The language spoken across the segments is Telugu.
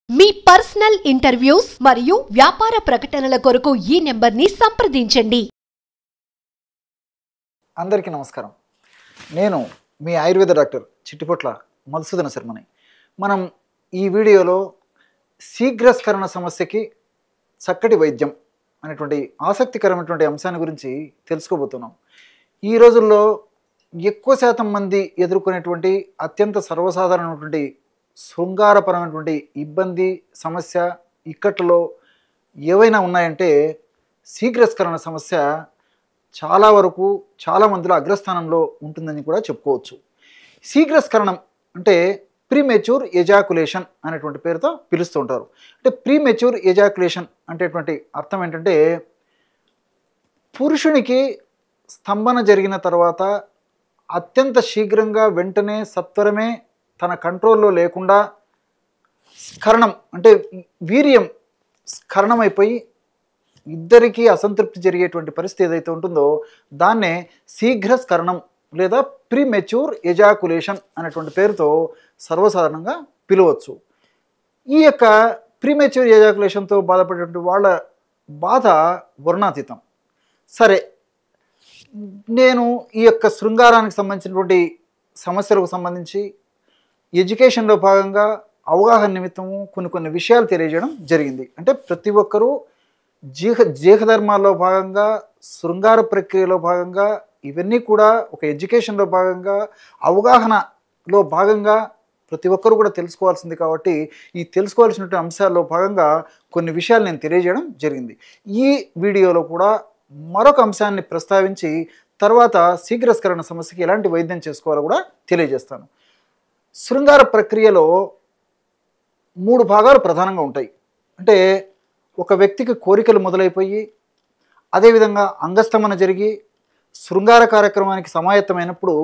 మీ పర్సనల్ ఇంటర్వ్యూస్ మరియు వ్యాపార ప్రకటనల కొరకు ఈ నెంబర్ని సంప్రదించండి. అందరికీ నమస్కారం. నేను మీ ఆయుర్వేద డాక్టర్ చిట్టిపొట్ల మధుసూదన శర్మని. మనం ఈ వీడియోలో శీఘ్రస్ఖలన సమస్యకి చక్కటి వైద్యం అనేటువంటి ఆసక్తికరమైనటువంటి అంశాన్ని గురించి తెలుసుకోబోతున్నాం. ఈ రోజుల్లో ఎక్కువ శాతం మంది ఎదుర్కొనేటువంటి అత్యంత సర్వసాధారణమైనటువంటి శృంగారపరమైనటువంటి ఇబ్బంది, సమస్య, ఇక్కట్లో ఏవైనా ఉన్నాయంటే శీఘ్రస్ఖలన సమస్య చాలా వరకు చాలా మందిలో అగ్రస్థానంలో ఉంటుందని కూడా చెప్పుకోవచ్చు. శీఘ్రస్ఖలనం అంటే ప్రీమెచ్యూర్ ఎజాకులేషన్ అనేటువంటి పేరుతో పిలుస్తూ ఉంటారు. అంటే ప్రీమెచ్యూర్ ఎజాకులేషన్ అనేటువంటి అర్థం ఏంటంటే పురుషునికి స్తంభన జరిగిన తర్వాత అత్యంత శీఘ్రంగా వెంటనే సత్వరమే తన కంట్రోల్లో లేకుండా స్ఖలనం అంటే వీర్యం స్ఖలనమైపోయి ఇద్దరికీ అసంతృప్తి జరిగేటువంటి పరిస్థితి ఏదైతే ఉంటుందో దాన్నే శీఘ్రస్ఖలనం లేదా ప్రీమెచ్యూర్ ఎజాకులేషన్ అనేటువంటి పేరుతో సర్వసాధారణంగా పిలవచ్చు. ఈ యొక్క ప్రీమెచ్యూర్ ఎజాకులేషన్తో బాధపడేటువంటి వాళ్ళ బాధ వర్ణాతీతం. సరే, నేను ఈ యొక్క శృంగారానికి సంబంధించినటువంటి సమస్యలకు సంబంధించి ఎడ్యుకేషన్లో భాగంగా అవగాహన నిమిత్తము కొన్ని విషయాలు తెలియజేయడం జరిగింది. అంటే ప్రతి ఒక్కరూ జీహధర్మాల్లో భాగంగా శృంగార ప్రక్రియలో భాగంగా ఇవన్నీ కూడా ఒక ఎడ్యుకేషన్లో భాగంగా అవగాహనలో భాగంగా ప్రతి ఒక్కరూ కూడా తెలుసుకోవాల్సింది. కాబట్టి ఈ తెలుసుకోవాల్సినటువంటి అంశాల్లో భాగంగా కొన్ని విషయాలు నేను తెలియజేయడం జరిగింది. ఈ వీడియోలో కూడా మరొక అంశాన్ని ప్రస్తావించి తర్వాత శీఘ్రస్ఖలన సమస్యకి ఎలాంటి వైద్యం చేసుకోవాలో కూడా తెలియజేస్తాను. శృంగార ప్రక్రియలో 3 భాగాలు ప్రధానంగా ఉంటాయి. అంటే ఒక వ్యక్తికి కోరికలు మొదలైపోయి అదేవిధంగా అంగస్తంభన జరిగి శృంగార కార్యక్రమానికి సమాయత్తమైనప్పుడు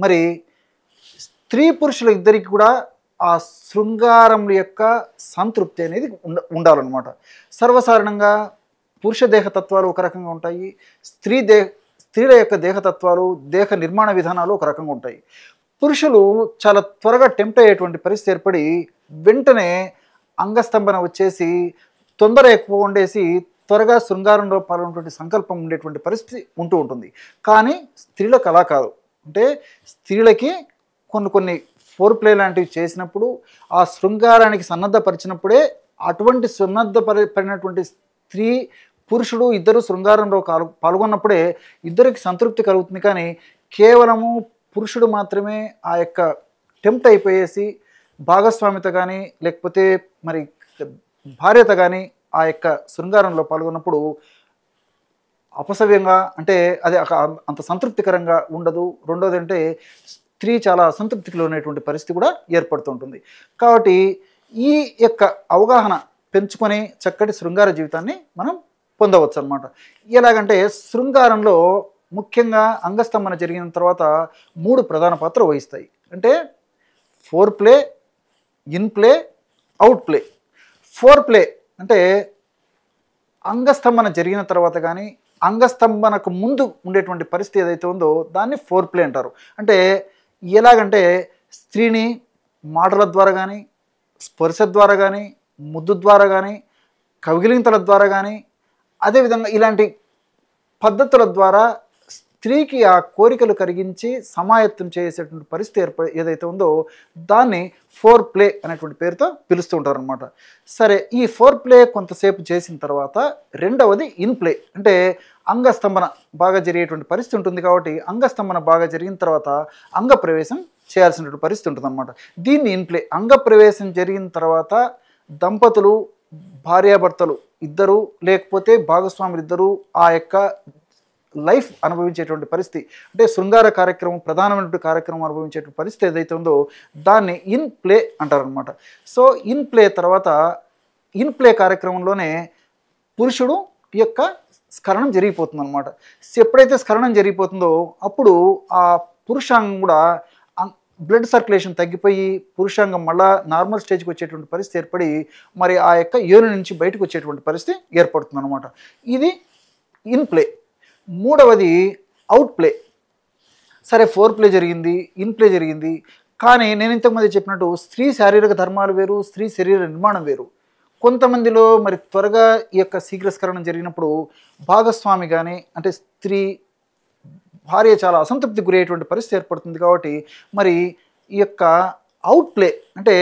మరి స్త్రీ పురుషుల ఇద్దరికి కూడా ఆ శృంగారం యొక్క సంతృప్తి అనేది ఉండాలన్నమాట. సర్వసాధారణంగా పురుష దేహతత్వాలు ఒక రకంగా ఉంటాయి, స్త్రీల యొక్క దేహతత్వాలు, దేహ నిర్మాణ విధానాలు ఒక రకంగా ఉంటాయి. పురుషులు చాలా త్వరగా టెంప్ట్ అయ్యేటువంటి పరిస్థితి ఏర్పడి వెంటనే అంగస్తంభన వచ్చేసి తొందర ఎక్కువ ఉండేసి త్వరగా శృంగారంలో పాల్గొనేటువంటి సంకల్పం ఉండేటువంటి పరిస్థితి ఉంటూ ఉంటుంది. కానీ స్త్రీలకు అలా కాదు. అంటే స్త్రీలకి కొన్ని ఫోర్ ప్లే లాంటివి చేసినప్పుడు ఆ శృంగారానికి సన్నద్ధపరిచినప్పుడే అటువంటి సన్నద్ధపడినటువంటి స్త్రీ పురుషుడు ఇద్దరు శృంగారంలో పాల్గొన్నప్పుడే ఇద్దరికి సంతృప్తి కలుగుతుంది. కానీ కేవలము పురుషుడు మాత్రమే ఆ యొక్క టెంప్ట్ అయిపోయేసి భాగస్వామిత కానీ లేకపోతే మరి భార్యత కానీ ఆ యొక్క శృంగారంలో పాల్గొన్నప్పుడు అపసవ్యంగా అంటే అది అంత సంతృప్తికరంగా ఉండదు. రెండోది అంటే స్త్రీ చాలా అసంతృప్తికి లోనేటువంటి పరిస్థితి కూడా ఏర్పడుతుంటుంది. కాబట్టి ఈ యొక్క అవగాహన పెంచుకొని చక్కటి శృంగార జీవితాన్ని మనం పొందవచ్చు అన్నమాట. ఎలాగంటే శృంగారంలో ముఖ్యంగా అంగస్తంభన జరిగిన తర్వాత 3 ప్రధాన పాత్ర వహిస్తాయి. అంటే four play, in play, out play. Four play అంటే అంగస్తంభన జరిగిన తర్వాత కానీ అంగస్తంభనకు ముందు ఉండేటువంటి పరిస్థితి ఏదైతే ఉందో దాన్ని ఫోర్ ప్లే అంటారు. అంటే ఎలాగంటే స్త్రీని మాటల ద్వారా కానీ స్పర్శ ద్వారా కానీ ముద్దు ద్వారా కానీ కవిగిలింతల ద్వారా కానీ అదేవిధంగా ఇలాంటి పద్ధతుల ద్వారా స్త్రీకి ఆ కోరికలు కరిగించి సమాయత్తం చేసేటువంటి పరిస్థితి ఏదైతే ఉందో దాన్ని ఫోర్ ప్లే అనేటువంటి పేరుతో పిలుస్తూ ఉంటారు అనమాట. సరే, ఈ ఫోర్ ప్లే కొంతసేపు చేసిన తర్వాత రెండవది ఇన్ ప్లే. అంటే అంగస్తంభన బాగా జరిగేటువంటి పరిస్థితి ఉంటుంది. కాబట్టి అంగస్తంభన బాగా జరిగిన తర్వాత అంగప్రవేశం చేయాల్సినటువంటి పరిస్థితి ఉంటుంది అనమాట. దీన్ని ఇన్ ప్లే. అంగప్రవేశం జరిగిన తర్వాత దంపతులు భార్యాభర్తలు ఇద్దరు లేకపోతే భాగస్వాములు ఇద్దరు ఆ యొక్క లైఫ్ అనుభవించేటువంటి పరిస్థితి అంటే శృంగార కార్యక్రమం ప్రధానమైనటువంటి కార్యక్రమం అనుభవించేటువంటి పరిస్థితి ఏదైతే ఉందో దాన్ని ఇన్ ప్లే అంటారనమాట. సో ఇన్ ప్లే తర్వాత ఇన్ ప్లే కార్యక్రమంలోనే పురుషుడు యొక్క స్ఖలనం జరిగిపోతుంది అనమాట. ఎప్పుడైతే స్ఖలనం జరిగిపోతుందో అప్పుడు ఆ పురుషాంగం కూడా బ్లడ్ సర్క్యులేషన్ తగ్గిపోయి పురుషాంగం మళ్ళా నార్మల్ స్టేజ్కి వచ్చేటువంటి పరిస్థితి ఏర్పడి మరి ఆ యొక్క యోని నుంచి బయటకు వచ్చేటువంటి పరిస్థితి ఏర్పడుతుంది అనమాట. ఇది ఇన్ ప్లే. మూడవది అవుట్ ప్లే. సరే, ఫోర్ ప్లే జరిగింది, ఇన్ ప్లే జరిగింది, కానీ నేను ఇంతకుముందు చెప్పినట్టు స్త్రీ శారీరక ధర్మాలు వేరు, స్త్రీ శరీర నిర్మాణం వేరు. కొంతమందిలో మరి త్వరగా ఈ యొక్క శీఘ్రస్ఖలనం జరిగినప్పుడు భాగస్వామి కానీ అంటే స్త్రీ భార్య చాలా అసంతృప్తికి గురయ్యేటువంటి పరిస్థితి ఏర్పడుతుంది. కాబట్టి మరి ఈ యొక్క అవుట్ప్లే అంటే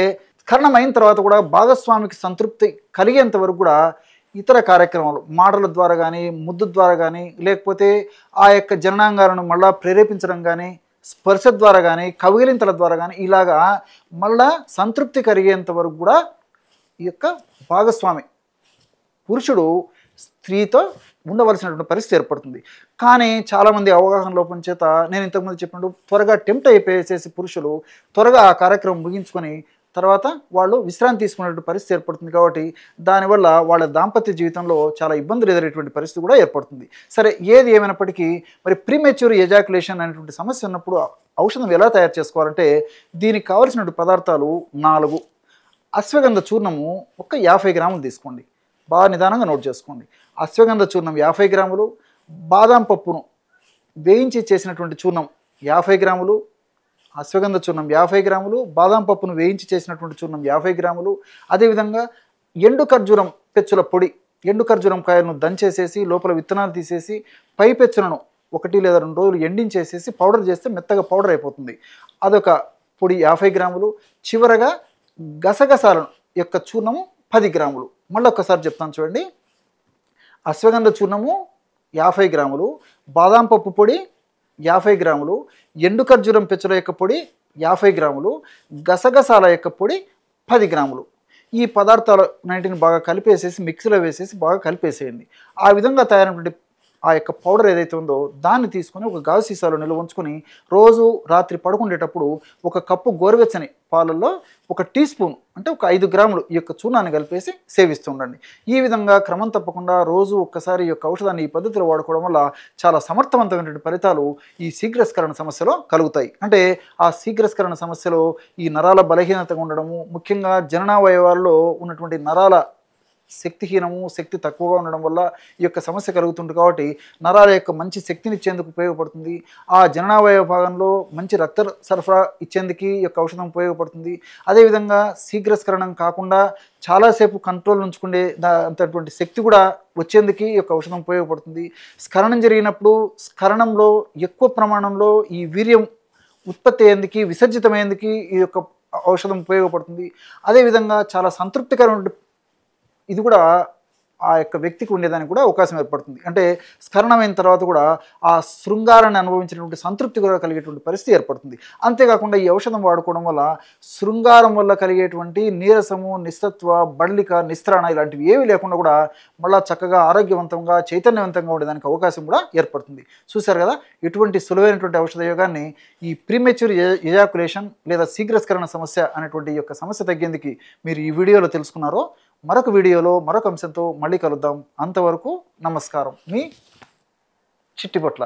స్ఖలనం అయిన తర్వాత కూడా భాగస్వామికి సంతృప్తి కలిగేంత వరకు కూడా ఇతర కార్యక్రమాలు మాటల ద్వారా కానీ, ముద్దు ద్వారా కానీ, లేకపోతే ఆ యొక్క జననాంగాలను మళ్ళా ప్రేరేపించడం కానీ, స్పర్శ ద్వారా కానీ, కవిలింతల ద్వారా కానీ ఇలాగా మళ్ళా సంతృప్తి కలిగేంత వరకు కూడా ఈ యొక్క భాగస్వామి పురుషుడు స్త్రీతో ఉండవలసినటువంటి పరిస్థితి ఏర్పడుతుంది. కానీ చాలామంది అవగాహన లోపం చేత నేను ఇంతకుముందు చెప్పినట్టు త్వరగా టెంప్ట్ అయిపోయేసేసి పురుషులు త్వరగా ఆ కార్యక్రమం ముగించుకొని తర్వాత వాళ్ళు విశ్రాంతి తీసుకునేటువంటి పరిస్థితి ఏర్పడుతుంది. కాబట్టి దానివల్ల వాళ్ళ దాంపత్య జీవితంలో చాలా ఇబ్బందులు ఎదురేటువంటి పరిస్థితి కూడా ఏర్పడుతుంది. సరే, ఏది ఏమైనప్పటికీ మరి ప్రీమెచ్యూర్ ఎజాక్యులేషన్ అనేటువంటి సమస్య ఉన్నప్పుడు ఔషధం ఎలా తయారు చేసుకోవాలంటే దీనికి కావలసినటువంటి పదార్థాలు 4. అశ్వగంధ చూర్ణము ఒక 50 గ్రాములు తీసుకోండి. బాగా నిదానంగా నోట్ చేసుకోండి. అశ్వగంధ చూర్ణం 50 గ్రాములు, బాదాం పప్పును వేయించి చేసినటువంటి చూర్ణం 50 గ్రాములు, అశ్వగంధ చూర్ణం 50 గ్రాములు, బాదాం పప్పును వేయించి చేసినటువంటి చూర్ణం 50 గ్రాములు, అదేవిధంగా ఎండు ఖర్జూరం పెచ్చుల పొడి, ఎండు ఖర్జూరం కాయలను దంచేసేసి లోపల విత్తనాలు తీసేసి పై పెచ్చులను 1 లేదా 2 రోజులు ఎండించేసేసి పౌడర్ చేస్తే మెత్తగా పౌడర్ అయిపోతుంది. అదొక పొడి 50 గ్రాములు. చివరగా గసగసాలను యొక్క చూర్ణము 10 గ్రాములు. మళ్ళీ ఒక్కసారి చెప్తాను చూడండి. అశ్వగంధ చూర్ణము 50 గ్రాములు, బాదాం పప్పు పొడి 50 గ్రాములు, ఎండు ఖర్జూరం పెచ్చుల యొక్క పొడి 50 గ్రాములు, గసగసాల యొక్క పొడి 10 గ్రాములు. ఈ పదార్థాలన్నింటిని బాగా కలిపేసేసి మిక్సీలో వేసేసి బాగా కలిపేసేయండి. ఆ విధంగా తయారైనటువంటి ఆ యొక్క పౌడర్ ఏదైతే ఉందో దాన్ని తీసుకొని ఒక గాజు సీసాలో నిల్వ ఉంచుకొని రోజు రాత్రి పడుకునేటప్పుడు 1 కప్పు గోరువెచ్చని పాలల్లో 1 టీ స్పూన్ అంటే ఒక 5 గ్రాములు ఈ యొక్క చూర్ణాన్ని కలిపేసి సేవిస్తూ ఉండండి. ఈ విధంగా క్రమం తప్పకుండా రోజు ఒక్కసారి ఈ యొక్క ఔషధాన్ని ఈ పద్ధతిలో వాడుకోవడం వల్ల చాలా సమర్థవంతమైనటువంటి ఫలితాలు ఈ శీఘ్రస్ఖలన సమస్యలో కలుగుతాయి. అంటే ఆ శీఘ్రస్ఖలన సమస్యలో ఈ నరాల బలహీనతగా ఉండడము, ముఖ్యంగా జననావయవాల్లో ఉన్నటువంటి నరాల శక్తి తక్కువగా ఉండడం వల్ల ఈ యొక్క సమస్య కలుగుతుంది. కాబట్టి నరాల యొక్క మంచి శక్తిని ఇచ్చేందుకు ఉపయోగపడుతుంది. ఆ జననావయవ భాగంలో మంచి రక్త సరఫరా ఇచ్చేందుకు ఈ యొక్క ఔషధం ఉపయోగపడుతుంది. అదేవిధంగా శీఘ్రస్ఖలనం కాకుండా చాలాసేపు కంట్రోల్ ఉంచుకునే అంతటువంటి శక్తి కూడా వచ్చేందుకు ఈ యొక్క ఔషధం ఉపయోగపడుతుంది. స్ఖలనం జరిగినప్పుడు స్ఖలనంలో ఎక్కువ ప్రమాణంలో ఈ వీర్యం ఉత్పత్తి అయ్యేందుకు, విసర్జితమయ్యేందుకు ఈ యొక్క ఔషధం ఉపయోగపడుతుంది. అదేవిధంగా చాలా సంతృప్తికరమైన ఇది కూడా ఆ యొక్క వ్యక్తికి ఉండేదానికి కూడా అవకాశం ఏర్పడుతుంది. అంటే స్ఖలనమైన తర్వాత కూడా ఆ శృంగారాన్ని అనుభవించినటువంటి సంతృప్తి కూడా కలిగేటువంటి పరిస్థితి ఏర్పడుతుంది. అంతేకాకుండా ఈ ఔషధం వాడుకోవడం వల్ల శృంగారం వల్ల కలిగేటువంటి నీరసము, నిస్సత్వ, బడలిక, నిస్త్రాణ ఇలాంటివి ఏవి లేకుండా కూడా మళ్ళీ చక్కగా ఆరోగ్యవంతంగా చైతన్యవంతంగా ఉండేదానికి అవకాశం కూడా ఏర్పడుతుంది. చూశారు కదా, ఇటువంటి సులువైనటువంటి ఔషధ యోగాన్ని ఈ ప్రీమెచ్యూర్ ఎజాకులేషన్ లేదా శీఘ్రస్ఖలన సమస్య అనేటువంటి యొక్క సమస్య తగ్గేందుకు మీరు ఈ వీడియోలో తెలుసుకున్నారో. మరొక వీడియోలో మరొక అంశంతో మళ్ళీ కలుద్దాం. అంతవరకు నమస్కారం. మీ చిట్టిపొట్ల.